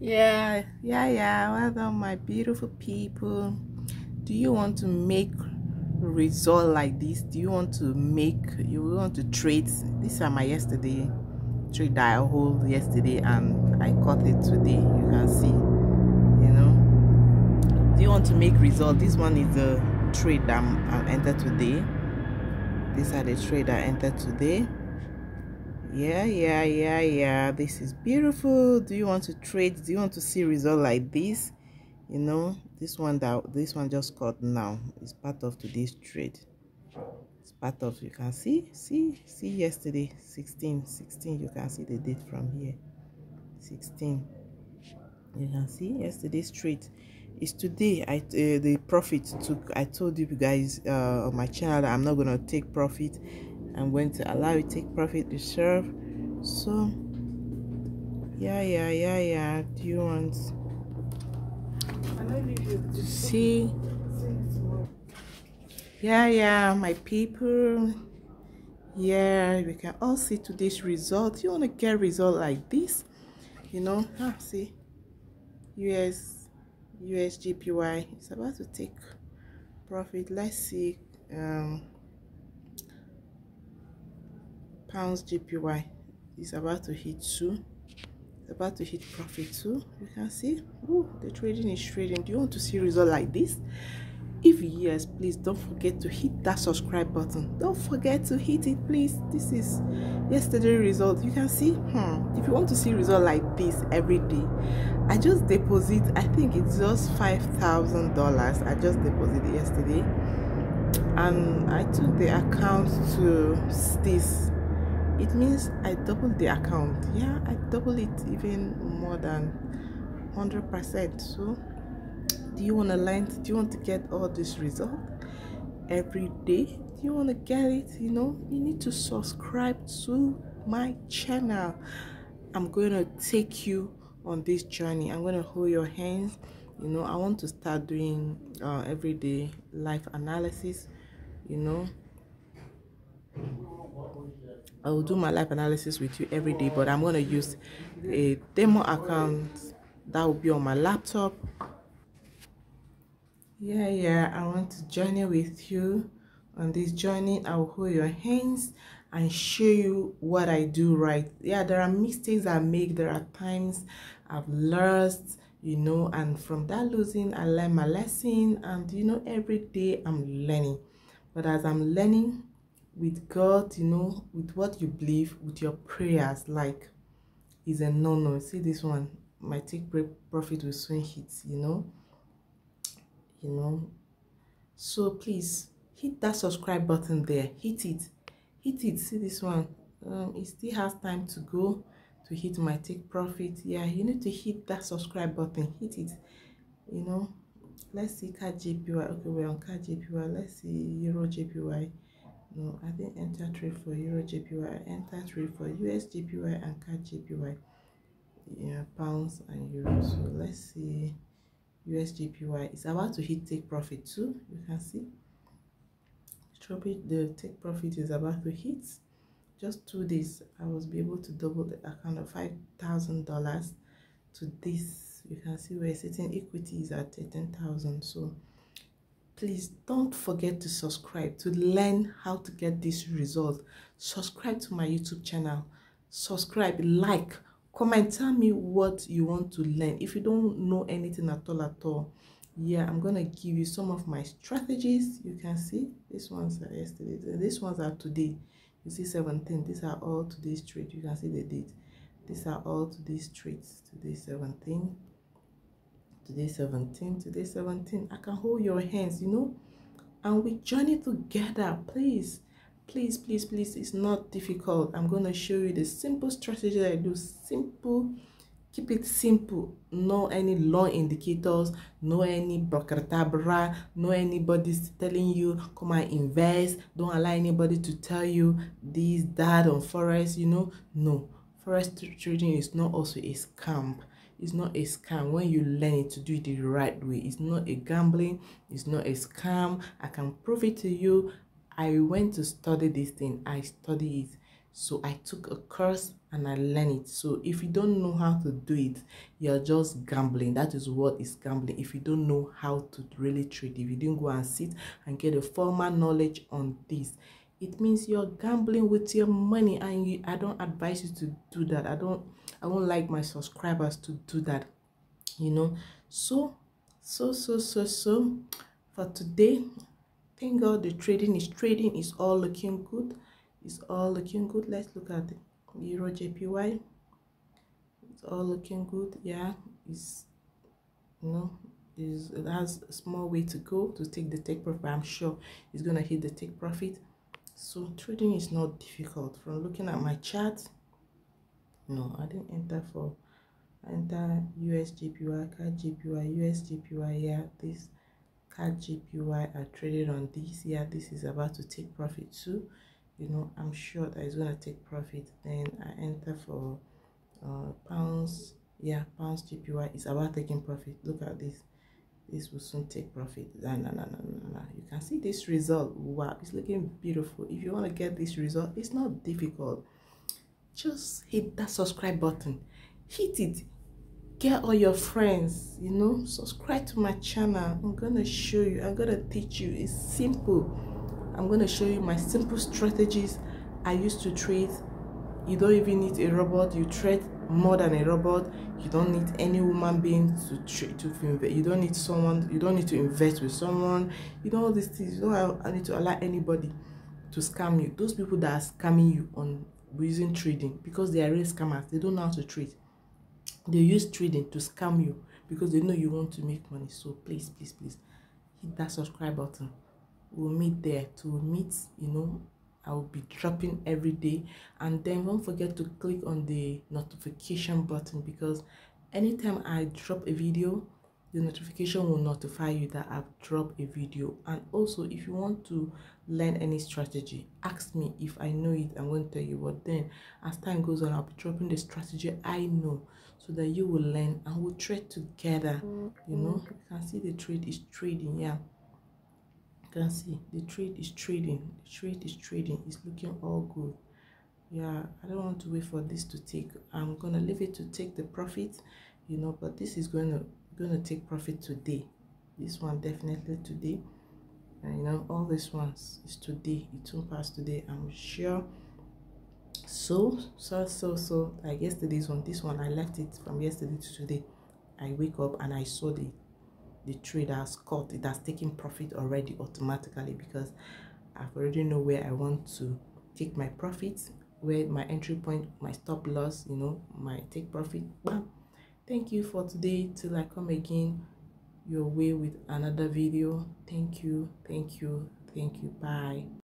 Yeah. Well done, my beautiful people. Do you want to make result like this? Do you want to trade? These are my yesterday trade that I hold yesterday, and I got it today. You can see, do you want to make result? This one is the trade that I entered today. These are the trade I entered today. Yeah. This is beautiful. Do you want to trade? Do you want to see result like this? This one just got now is part of today's trade. It's part of, you can see yesterday 16. You can see the date from here. 16. You can see yesterday's trade is today. The profit took. I told you guys on my channel that I'm not gonna take profit. I'm going to allow you to take profit reserve. So yeah. Do you want to see? Yeah, my people. Yeah, we can all see today's result. You want to get result like this, see USGPY is about to take profit. Let's see pounds GPY is about to hit 2. It's about to hit profit too. You can see, the trading is trading. Do you want to see result like this? If yes, please don't forget to hit that subscribe button. Don't forget to hit it, please. This is yesterday result. You can see, if you want to see result like this every day, I just deposit, I think it's just $5,000. I just deposited yesterday, and I took the account to this. It means I doubled the account. Yeah, I doubled it even more than 100%. So do you want to learn? Do you want to get all this result every day? Do you want to get it? You need to subscribe to my channel. I'm going to take you on this journey. I'm going to hold your hands. I want to start doing everyday life analysis. I will do my life analysis with you every day, but I'm going to use a demo account that will be on my laptop. Yeah, I want to journey with you on this journey. I will hold your hands and show you what I do right. Yeah, there are mistakes I make. There are times I've lost, and from that losing, I learn my lesson. And, every day I'm learning. But as I'm learning with God, with what you believe, with your prayers, like, is a no. See this one, my take profit will soon hit, So please hit that subscribe button there. Hit it. See this one. It still has time to go to hit my take profit. Yeah, you need to hit that subscribe button. Hit it. Let's see CAD JPY. Okay, we're on CAD JPY. Let's see Euro JPY. No, I didn't enter trade for Euro JPY. I entered trade for US JPY and CAD JPY. Yeah, pounds and euros. So let's see. USGPY is about to hit take profit too. You can see the take profit is about to hit. Just 2 days, I was able to double the account of $5,000 to this. You can see we're sitting equity is at 13,000. So please don't forget to subscribe to learn how to get this result. Subscribe to my YouTube channel. Subscribe, like, comment, tell me what you want to learn. If you don't know anything at all, yeah, I'm gonna give you some of my strategies. You can see these ones are yesterday, these ones are today. You see 17. These are all today's trade. You can see the date. These are all today's trades. Today 17. Today 17. Today 17. I can hold your hands, and we journey together. Please, it's not difficult. I'm going to show you the simple strategy that I do. Simple. Keep it simple. No any long indicators, no any brocratabra, no anybody telling you come and invest. Don't allow anybody to tell you this, that on Forex, No. Forex trading is not also a scam. It's not a scam when you learn it to do it the right way. It's not a gambling. It's not a scam. I can prove it to you. I went to study this thing. I study it. So I took a course and I learned it. So if you don't know how to do it, you're just gambling. That is what is gambling. If you don't know how to really trade, if you didn't go and sit and get a formal knowledge on this, it means you're gambling with your money. And I don't advise you to do that. I won't like my subscribers to do that, you know. So for today, thank God the trading is all looking good. It's all looking good. Let's look at the Euro JPY. It's all looking good. Yeah, it's, you know, it has a small way to go to take the take profit. I'm sure it's gonna hit the take profit. So trading is not difficult. From looking at my chart, no, I didn't enter for. I enter US JPY, CAD JPY, US JPY. Yeah, this CAD JPY I traded on this. Yeah, this is about to take profit too. You know, I'm sure that it's gonna take profit. Then I enter for pounds. Yeah, pounds JPY is about taking profit. Look at this. This will soon take profit. No. You can see this result. Wow, it's looking beautiful. If you want to get this result, it's not difficult. Just hit that subscribe button. Hit it. Get all your friends, you know, subscribe to my channel. I'm gonna show you, I'm gonna teach you. It's simple. I'm gonna show you my simple strategies I used to trade. You don't even need a robot. You trade more than a robot. You don't need any human being to trade to invest. You don't need someone. You don't need to invest with someone. You know all these things. You don't need to allow anybody to scam you. Those people that are scamming you on using trading, because they are real scammers. They don't know how to trade. They use trading to scam you because they know you want to make money. So please hit that subscribe button. We'll meet there. To meet, you know, I will be dropping every day. And then don't forget to click on the notification button, because anytime I drop a video, the notification will notify you that I've dropped a video. And also, if you want to learn any strategy, ask me. If I know it, I'm going to tell you. But then as time goes on, I'll be dropping the strategy I know, so that you will learn and we'll trade together. You know, you can see the trade is trading. Yeah, you can see the trade is trading. The trade is trading. It's looking all good. Yeah, I don't want to wait for this to take. I'm gonna leave it to take the profit, you know, but this is gonna take profit today. This one definitely today. And you know, all these ones is today. It won't pass today, I'm sure. So like yesterday's one, this one I left it from yesterday to today. I wake up and I saw the trade has caught. It has taken profit already automatically, because I've already know where I want to take my profits, where my entry point, my stop loss, you know, my take profit. Bam. Thank you for today. Till I come again your way with another video. Thank you. Bye.